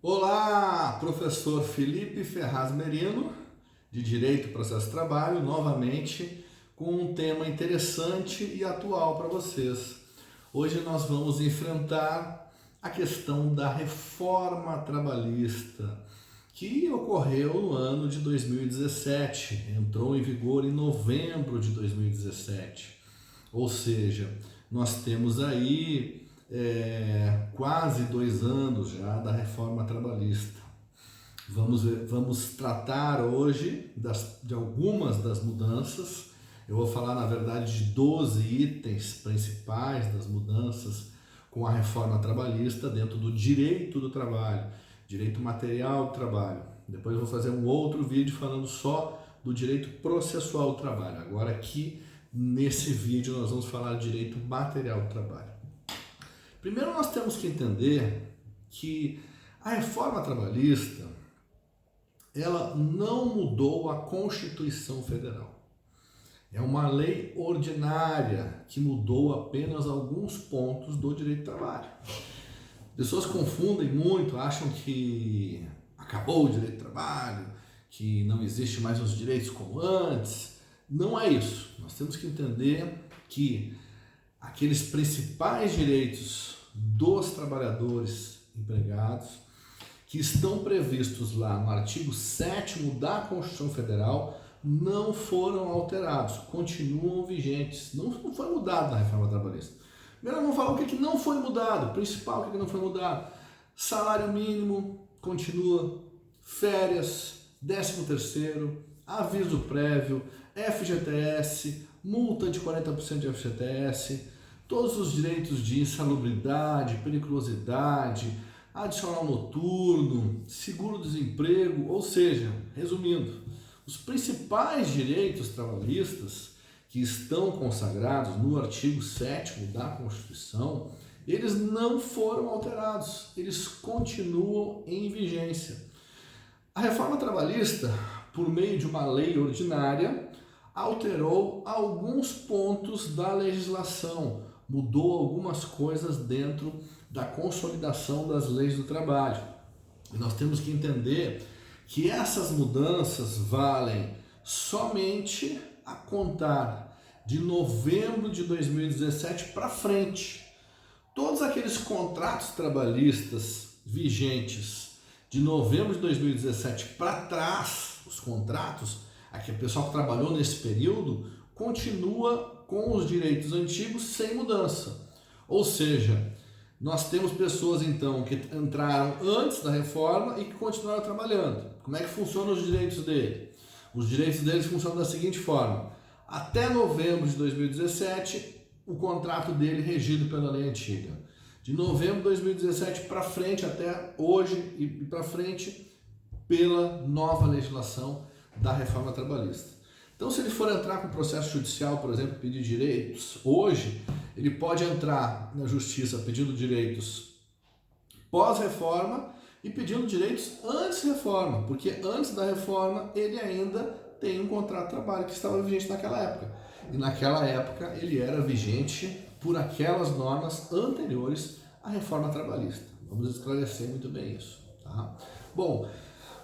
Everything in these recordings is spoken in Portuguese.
Olá, professor Felipe Ferraz Merino, de Direito e Processo de Trabalho, novamente com um tema interessante e atual para vocês. Hoje nós vamos enfrentar a questão da reforma trabalhista, que ocorreu no ano de 2017, entrou em vigor em novembro de 2017. Ou seja, nós temos aí quase 2 anos já da reforma trabalhista. Vamos tratar hoje de algumas das mudanças. Eu vou falar, na verdade, de 12 itens principais das mudanças com a reforma trabalhista dentro do direito do trabalho, direito material do trabalho. Depois eu vou fazer um outro vídeo falando só do direito processual do trabalho. Agora aqui, nesse vídeo, nós vamos falar de direito material do trabalho. Primeiro nós temos que entender que a reforma trabalhista ela não mudou a Constituição Federal. É uma lei ordinária que mudou apenas alguns pontos do direito do trabalho. Pessoas confundem muito, acham que acabou o direito do trabalho, que não existe mais os direitos como antes. Não é isso. Nós temos que entender que aqueles principais direitos dos trabalhadores empregados que estão previstos lá no artigo 7º da Constituição Federal não foram alterados, continuam vigentes, não foi mudado na reforma trabalhista. Primeiro vamos falar o que não foi mudado, o principal o que não foi mudado. Salário mínimo continua, férias, 13º, aviso prévio, FGTS, multa de 40% de FGTS, todos os direitos de insalubridade, periculosidade, adicional noturno, seguro-desemprego, ou seja, resumindo, os principais direitos trabalhistas que estão consagrados no artigo 7º da Constituição, eles não foram alterados, eles continuam em vigência. A reforma trabalhista, por meio de uma lei ordinária, alterou alguns pontos da legislação, mudou algumas coisas dentro da consolidação das leis do trabalho. E nós temos que entender que essas mudanças valem somente a contar de novembro de 2017 para frente. Todos aqueles contratos trabalhistas vigentes de novembro de 2017 para trás, os contratos, aquele pessoal que trabalhou nesse período, continua com os direitos antigos sem mudança. Ou seja, nós temos pessoas então que entraram antes da reforma e que continuaram trabalhando. Como é que funcionam os direitos dele? Os direitos deles funcionam da seguinte forma: até novembro de 2017, o contrato dele regido pela lei antiga. De novembro de 2017 para frente, até hoje e para frente, pela nova legislação da reforma trabalhista. Então, se ele for entrar com processo judicial, por exemplo, pedir direitos, hoje ele pode entrar na justiça pedindo direitos pós-reforma e pedindo direitos antes da reforma, porque antes da reforma ele ainda tem um contrato de trabalho que estava vigente naquela época. E naquela época ele era vigente por aquelas normas anteriores à reforma trabalhista. Vamos esclarecer muito bem isso, tá? Bom,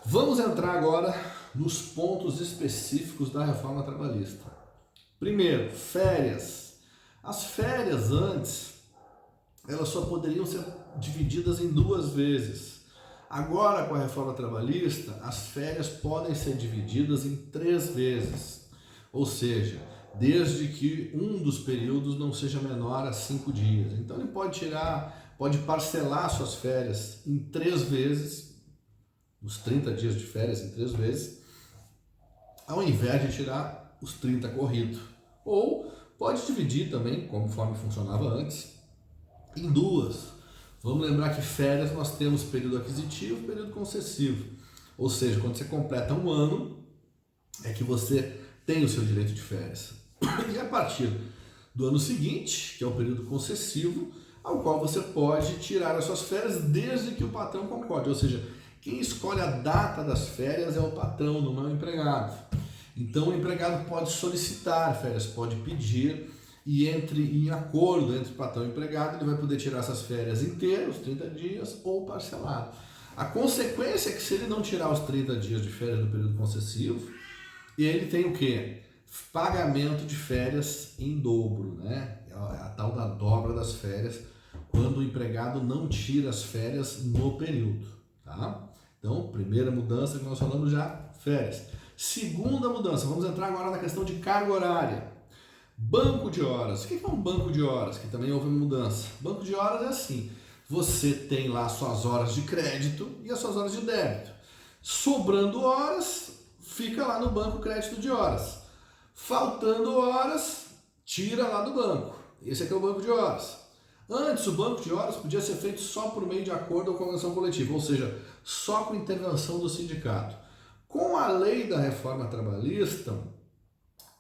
vamos entrar agora nos pontos específicos da reforma trabalhista. Primeiro, férias. As férias antes, elas só poderiam ser divididas em 2 vezes. Agora, com a reforma trabalhista, as férias podem ser divididas em 3 vezes. Ou seja, desde que um dos períodos não seja menor a 5 dias. Então ele pode parcelar suas férias em 3 vezes, os 30 dias de férias em 3 vezes, ao invés de tirar os 30 corridos. Ou pode dividir também, conforme funcionava antes, em 2. Vamos lembrar que férias nós temos período aquisitivo e período concessivo. Ou seja, quando você completa um ano, é que você tem o seu direito de férias. E a partir do ano seguinte, que é o período concessivo, ao qual você pode tirar as suas férias desde que o patrão concorde. Ou seja, quem escolhe a data das férias é o patrão, não é o empregado. Então o empregado pode solicitar férias, pode pedir, e em acordo entre o patrão e o empregado, ele vai poder tirar essas férias inteiras, os 30 dias, ou parcelado. A consequência é que se ele não tirar os 30 dias de férias do período concessivo, ele tem o quê? Pagamento de férias em dobro, né? É a tal da dobra das férias, quando o empregado não tira as férias no período, tá? Então, primeira mudança que nós falamos já, férias. Segunda mudança, vamos entrar agora na questão de carga horária. Banco de horas. O que é um banco de horas? Que também houve mudança. Banco de horas é assim, você tem lá suas horas de crédito e as suas horas de débito. Sobrando horas, fica lá no banco crédito de horas. Faltando horas, tira lá do banco. Esse aqui é o banco de horas. Antes, o banco de horas podia ser feito só por meio de acordo ou convenção coletiva, ou seja, só com intervenção do sindicato. Com a lei da reforma trabalhista,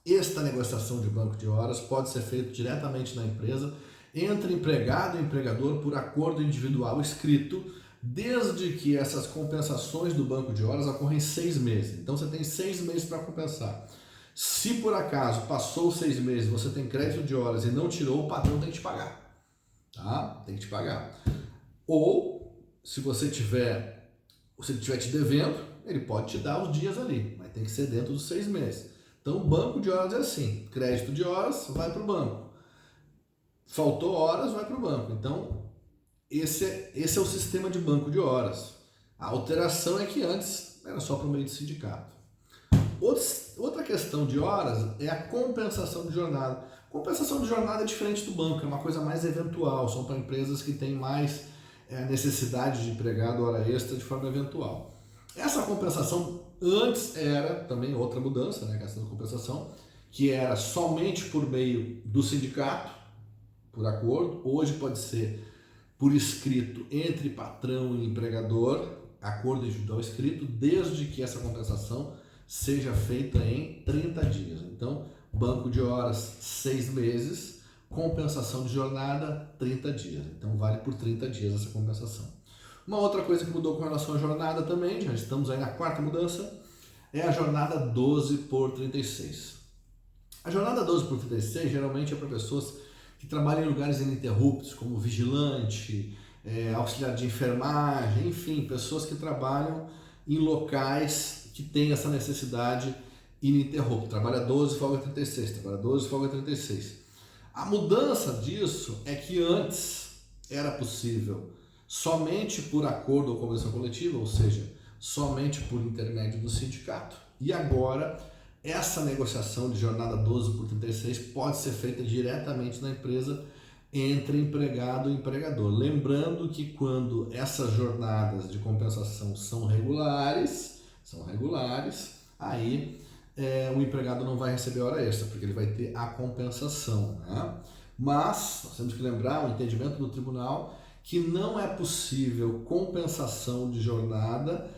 esta negociação de banco de horas pode ser feita diretamente na empresa, entre empregado e empregador por acordo individual escrito, desde que essas compensações do banco de horas ocorrem 6 meses. Então você tem 6 meses para compensar. Se por acaso passou 6 meses, você tem crédito de horas e não tirou, o patrão tem que te pagar. Tá? Tem que te pagar. Ou, se ele estiver te devendo, ele pode te dar os dias ali, mas tem que ser dentro dos 6 meses. Então, banco de horas é assim, crédito de horas vai para o banco. Faltou horas, vai para o banco. Então, esse é o sistema de banco de horas. A alteração é que antes era só por meio de sindicato. Outra questão de horas é a compensação de jornada. Compensação de jornada é diferente do banco, é uma coisa mais eventual, são para empresas que têm mais necessidade de empregado hora extra de forma eventual. Essa compensação antes era também outra mudança, né, a questão da compensação, que era somente por meio do sindicato, por acordo. Hoje pode ser por escrito entre patrão e empregador, acordo individual escrito, desde que essa compensação seja feita em 30 dias. Então, banco de horas 6 meses, compensação de jornada 30 dias. Então, vale por 30 dias essa compensação. Uma outra coisa que mudou com relação à jornada também, já estamos aí na quarta mudança, é a jornada 12 por 36. A jornada 12 por 36 geralmente é para pessoas que trabalham em lugares ininterruptos, como vigilante, auxiliar de enfermagem, enfim, pessoas que trabalham em locais que têm essa necessidade ininterrupta. Trabalha 12, folga 36, trabalha 12, folga 36. A mudança disso é que antes era possível somente por acordo ou convenção coletiva, ou seja, somente por intermédio do sindicato. E agora, essa negociação de jornada 12 por 36 pode ser feita diretamente na empresa entre empregado e empregador. Lembrando que quando essas jornadas de compensação são regulares, aí o empregado não vai receber hora extra, porque ele vai ter a compensação, né? Mas nós temos que lembrar o entendimento do tribunal que não é possível compensação de jornada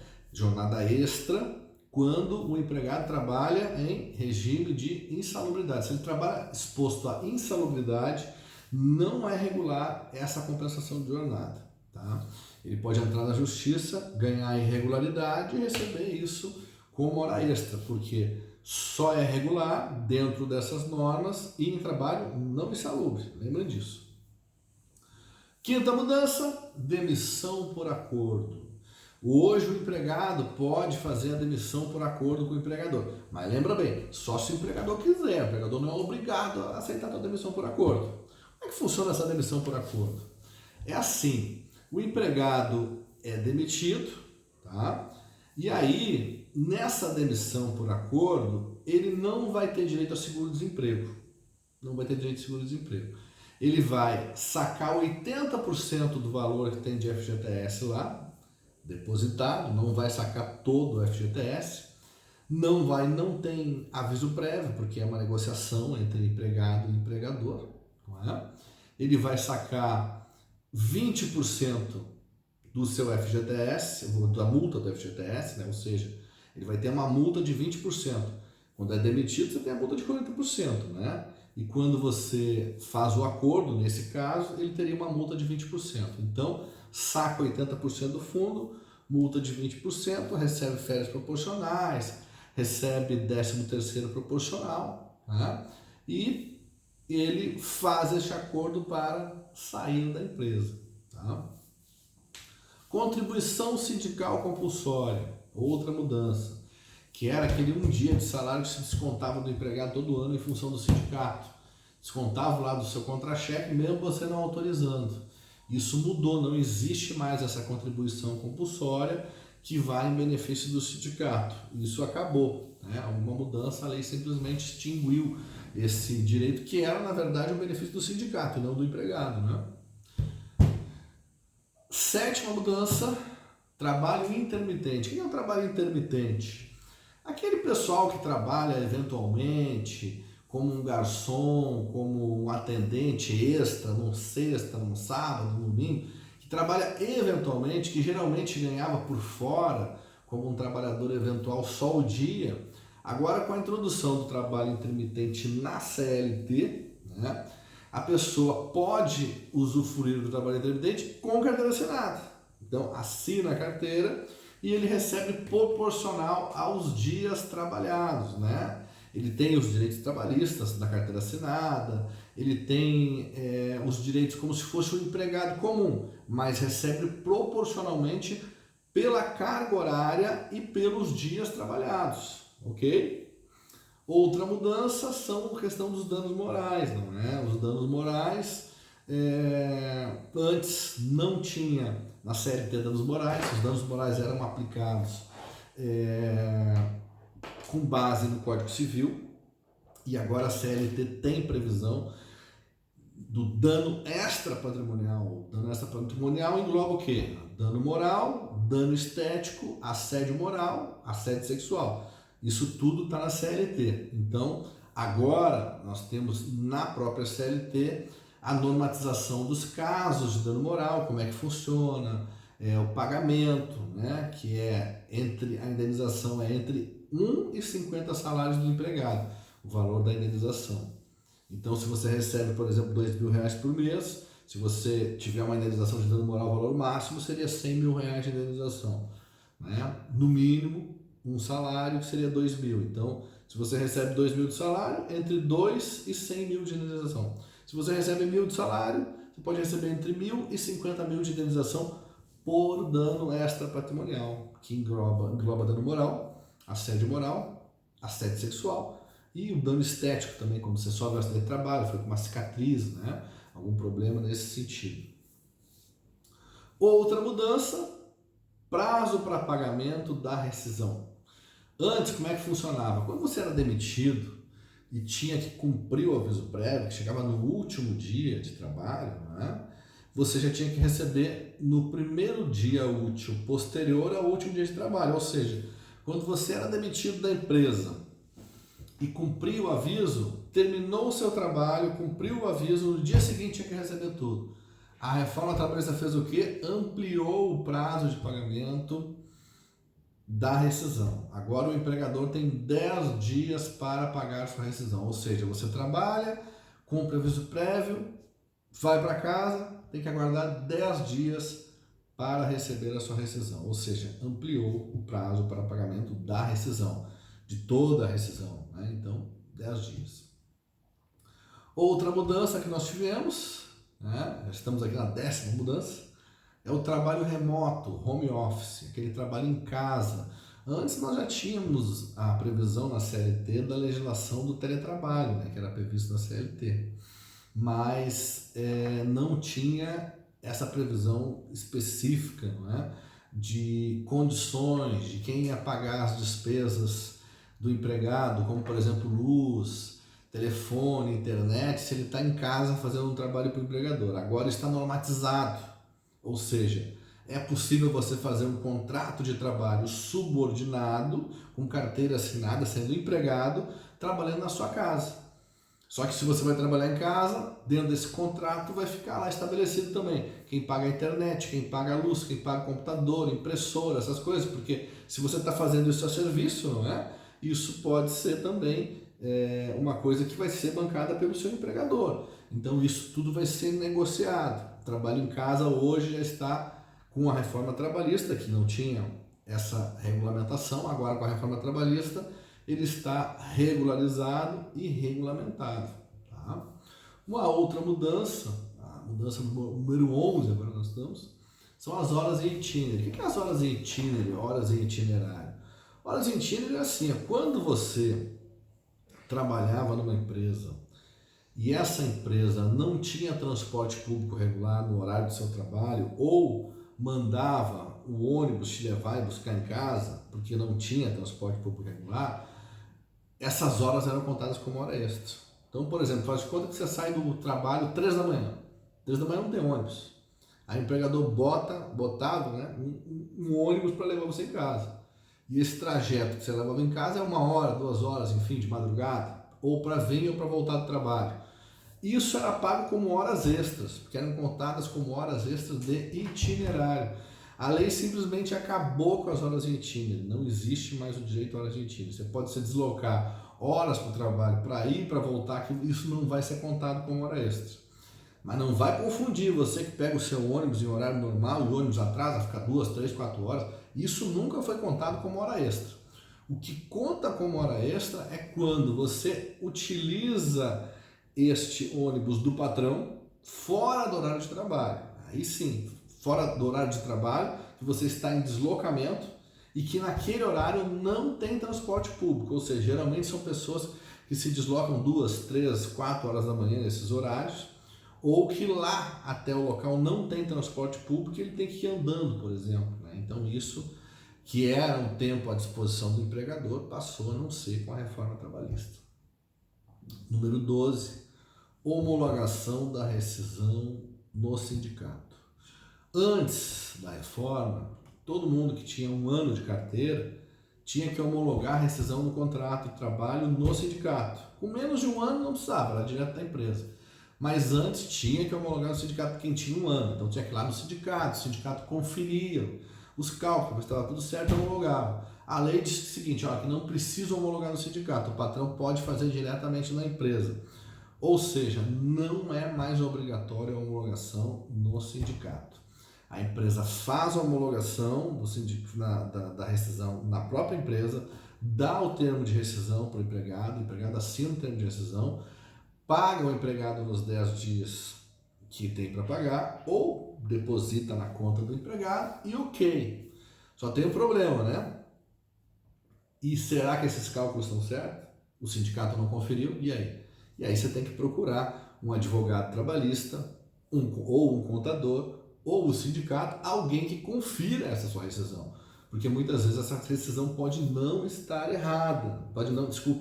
extra, quando o empregado trabalha em regime de insalubridade. Se ele trabalha exposto à insalubridade, não é regular essa compensação de jornada, tá? Ele pode entrar na justiça, ganhar irregularidade e receber isso como hora extra, porque só é regular dentro dessas normas e em trabalho não insalubre, lembra disso. Quinta mudança, demissão por acordo. Hoje o empregado pode fazer a demissão por acordo com o empregador, mas lembra bem, só se o empregador quiser, o empregador não é obrigado a aceitar a demissão por acordo. Como é que funciona essa demissão por acordo? É assim, o empregado é demitido, tá? E aí, nessa demissão por acordo, ele não vai ter direito a seguro-desemprego. Não vai ter direito a seguro-desemprego. Ele vai sacar 80% do valor que tem de FGTS lá, depositado, não vai sacar todo o FGTS, não tem aviso prévio, porque é uma negociação entre empregado e empregador, não é? Ele vai sacar 20% do seu FGTS, da multa do FGTS, né? Ou seja, ele vai ter uma multa de 20%. Quando é demitido, você tem a multa de 40%, né? E quando você faz o acordo, nesse caso, ele teria uma multa de 20%. Então, saca 80% do fundo, multa de 20%, recebe férias proporcionais, recebe 13º proporcional, né? E ele faz este acordo para sair da empresa, tá? Contribuição sindical compulsória, outra mudança, que era aquele um dia de salário que se descontava do empregado todo ano em função do sindicato. Descontava lá do seu contra-cheque, mesmo você não autorizando. Isso mudou, não existe mais essa contribuição compulsória que vai em benefício do sindicato. Isso acabou, né? Alguma mudança, a lei simplesmente extinguiu esse direito, que era, na verdade, o benefício do sindicato e não do empregado, né? Sétima mudança, trabalho intermitente. O que é um trabalho intermitente? Aquele pessoal que trabalha eventualmente como um garçom, como um atendente extra, num sexta, num sábado, num domingo, que trabalha eventualmente, que geralmente ganhava por fora, como um trabalhador eventual só o dia. Agora, com a introdução do trabalho intermitente na CLT, né, a pessoa pode usufruir do trabalho intermitente com carteira assinada. Então, assina a carteira e ele recebe proporcional aos dias trabalhados, né? Ele tem os direitos trabalhistas da carteira assinada, ele tem os direitos como se fosse um empregado comum, mas recebe proporcionalmente pela carga horária e pelos dias trabalhados, ok? Outra mudança são a questão dos danos morais, não é? Os danos morais, antes não tinha na CLT danos morais, os danos morais eram aplicados com base no Código Civil, e agora a CLT tem previsão do dano extrapatrimonial. O dano extrapatrimonial engloba o quê? Dano moral, dano estético, assédio moral, assédio sexual. Isso tudo está na CLT. Então, agora nós temos na própria CLT a normatização dos casos de dano moral, como é que funciona, o pagamento, né, que a indenização é entre 1 e 50 salários do empregado, o valor da indenização. Então, se você recebe, por exemplo, R$2.000 por mês, se você tiver uma indenização de dano moral, o valor máximo seria R$100.000 de indenização, né? No mínimo, um salário que seria 2.000. Então, se você recebe 2.000 de salário, entre 2 e 100.000 de indenização. Se você recebe 1.000 de salário, você pode receber entre 1.000 e 50.000 de indenização por dano extrapatrimonial, que engloba dano moral, assédio sexual e o dano estético também, quando você sofre um acidente de trabalho, foi com uma cicatriz, né? Algum problema nesse sentido. Outra mudança, prazo para pagamento da rescisão. Antes, como é que funcionava? Quando você era demitido e tinha que cumprir o aviso prévio, que chegava no último dia de trabalho, né? Você já tinha que receber no primeiro dia útil posterior ao último dia de trabalho. Ou seja, quando você era demitido da empresa e cumpriu o aviso, terminou o seu trabalho, cumpriu o aviso, no dia seguinte tinha que receber tudo. A reforma trabalhista fez o quê? Ampliou o prazo de pagamento da rescisão. Agora o empregador tem 10 dias para pagar sua rescisão. Ou seja, você trabalha, cumpre o aviso prévio, vai para casa, tem que aguardar 10 dias para receber a sua rescisão. Ou seja, ampliou o prazo para pagamento da rescisão, de toda a rescisão, né? Então, 10 dias. Outra mudança que nós tivemos, né? Já estamos aqui na 10ª mudança, é o trabalho remoto, home office, aquele trabalho em casa. Antes nós já tínhamos a previsão na CLT da legislação do teletrabalho, né? Que era previsto na CLT, mas não tinha essa previsão específica, não é? De condições, de quem ia pagar as despesas do empregado, como por exemplo luz, telefone, internet, se ele está em casa fazendo um trabalho para o empregador. Agora está normatizado, ou seja, é possível você fazer um contrato de trabalho subordinado, com carteira assinada, sendo empregado, trabalhando na sua casa. Só que se você vai trabalhar em casa, dentro desse contrato vai ficar lá estabelecido também quem paga a internet, quem paga a luz, quem paga o computador, impressora, essas coisas, porque se você está fazendo isso a serviço, não é? Isso pode ser também uma coisa que vai ser bancada pelo seu empregador. Então isso tudo vai ser negociado. O trabalho em casa hoje já está com a reforma trabalhista, que não tinha essa regulamentação, agora com a reforma trabalhista ele está regularizado e regulamentado. Tá? Uma outra mudança, a mudança número 11, agora nós estamos, são as horas em itinerário. O que é as horas em itinerário? Horas em itinerário. Horas em itinerário é assim, quando você trabalhava numa empresa e essa empresa não tinha transporte público regular no horário do seu trabalho ou mandava o ônibus te levar e buscar em casa porque não tinha transporte público regular, essas horas eram contadas como hora extra. Então, por exemplo, faz de conta que você sai do trabalho 3 da manhã. 3 da manhã não tem ônibus. Aí o empregador botava, né, um ônibus para levar você em casa. E esse trajeto que você levava em casa é 1 hora, 2 horas, enfim, de madrugada, ou para vir ou para voltar do trabalho. Isso era pago como horas extras, porque eram contadas como horas extras de itinerário. A lei simplesmente acabou com as horas de itinerário, não existe mais o direito a horas de itinerário. Você pode se deslocar horas para o trabalho, para ir e para voltar, que isso não vai ser contado como hora extra. Mas não vai confundir você que pega o seu ônibus em horário normal e o ônibus atrasa, fica 2, 3, 4 horas. Isso nunca foi contado como hora extra. O que conta como hora extra é quando você utiliza este ônibus do patrão fora do horário de trabalho. Aí sim, fora do horário de trabalho, que você está em deslocamento e que naquele horário não tem transporte público. Ou seja, geralmente são pessoas que se deslocam 2, 3, 4 horas da manhã nesses horários, ou que lá até o local não tem transporte público e ele tem que ir andando, por exemplo. Então isso, que era um tempo à disposição do empregador, passou a não ser com a reforma trabalhista. Número 12, homologação da rescisão no sindicato. Antes da reforma, todo mundo que tinha 1 ano de carteira tinha que homologar a rescisão do contrato de trabalho no sindicato. Com menos de 1 ano não precisava, era direto da empresa. Mas antes tinha que homologar no sindicato quem tinha 1 ano. Então tinha que ir lá no sindicato, o sindicato conferia os cálculos, estava tudo certo, homologava. A lei diz o seguinte, que não precisa homologar no sindicato, o patrão pode fazer diretamente na empresa. Ou seja, não é mais obrigatória a homologação no sindicato. A empresa faz a homologação da rescisão na própria empresa, dá o termo de rescisão para o empregado assina o termo de rescisão, paga o empregado nos 10 dias que tem para pagar ou deposita na conta do empregado e ok. Só tem um problema, né? E será que esses cálculos estão certos? O sindicato não conferiu, e aí? E aí você tem que procurar um advogado trabalhista, ou um contador, ou o sindicato, alguém que confira essa sua rescisão. Porque muitas vezes essa rescisão pode não estar errada,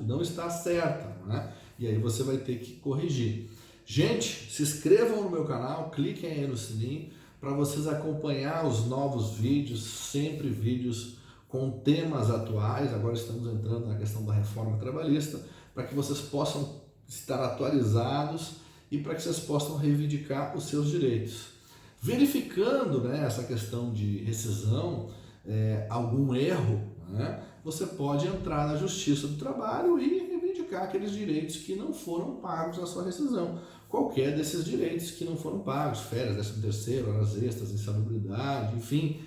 não estar certa, né? E aí você vai ter que corrigir. Gente, se inscrevam no meu canal, cliquem aí no sininho para vocês acompanhar os novos vídeos, sempre vídeos com temas atuais. Agora estamos entrando na questão da reforma trabalhista, para que vocês possam estar atualizados e para que vocês possam reivindicar os seus direitos. Verificando, né, essa questão de rescisão, algum erro, né, você pode entrar na Justiça do Trabalho e reivindicar aqueles direitos que não foram pagos na sua rescisão. Qualquer desses direitos que não foram pagos, férias, 13º, horas extras, insalubridade, enfim,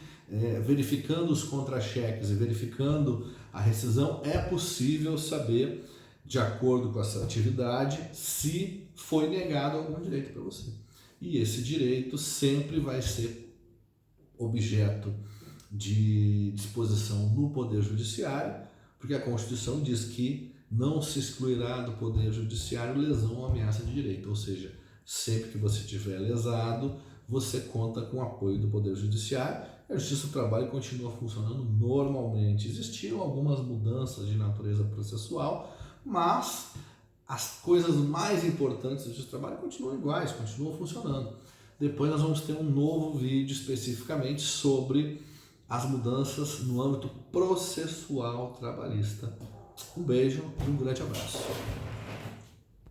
verificando os contra-cheques e verificando a rescisão, é possível saber, de acordo com essa atividade, se foi negado algum direito para você. E esse direito sempre vai ser objeto de disposição no Poder Judiciário, porque a Constituição diz que não se excluirá do Poder Judiciário lesão ou ameaça de direito, ou seja, sempre que você estiver lesado, você conta com o apoio do Poder Judiciário. A Justiça do Trabalho continua funcionando normalmente. Existiram algumas mudanças de natureza processual, mas as coisas mais importantes da Justiça do Trabalho continuam iguais, continuam funcionando. Depois nós vamos ter um novo vídeo especificamente sobre as mudanças no âmbito processual trabalhista. Um beijo e um grande abraço.